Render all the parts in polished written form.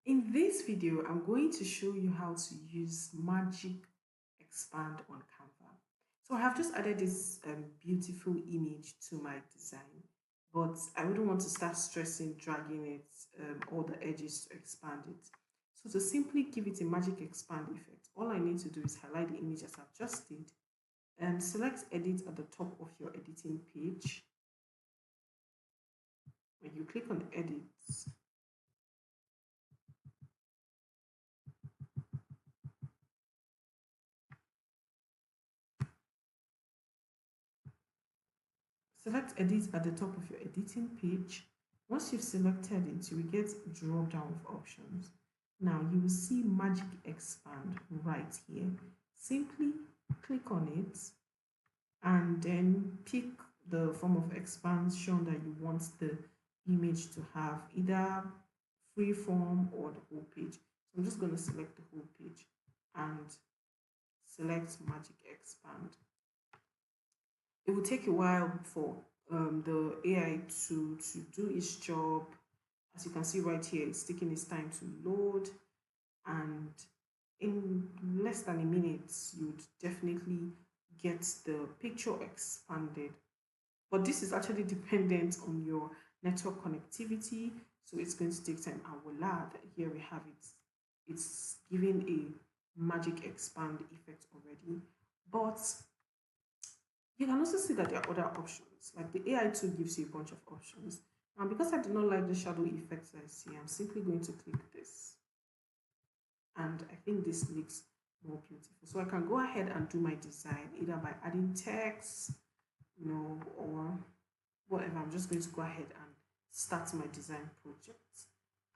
In this video, I'm going to show you how to use Magic Expand on Canva. So I have just added this beautiful image to my design, but I wouldn't want to start stressing, dragging it, all the edges to expand it. So to simply give it a Magic Expand effect, all I need to do is highlight the image as I've just did and select Edit at the top of your editing page. When you click on Edit, select Edit at the top of your editing page. Once you've selected it, you will get a drop down of options. Now you will see Magic Expand right here. Simply click on it and then pick the form of expansion that you want the image to have, either free form or the whole page. So I'm just going to select the whole page and select Magic Expand. It will take a while for the AI to do its job. As you can see right here, it's taking its time to load, and in less than a minute, you'd definitely get the picture expanded. But this is actually dependent on your network connectivity, so it's going to take time. I will add, here we have it. It's giving a magic expand effect already, but you can also see that there are other options. Like the AI tool gives you a bunch of options. And because I do not like the shadow effects I see, I'm simply going to click this. And I think this looks more beautiful. So I can go ahead and do my design either by adding text, or whatever. I'm just going to go ahead and start my design project.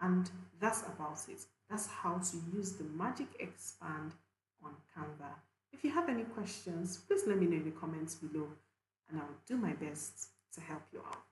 And that's about it. That's how to use the Magic Expand on Canva. If you have any questions, please let me know in the comments below and I'll do my best to help you out.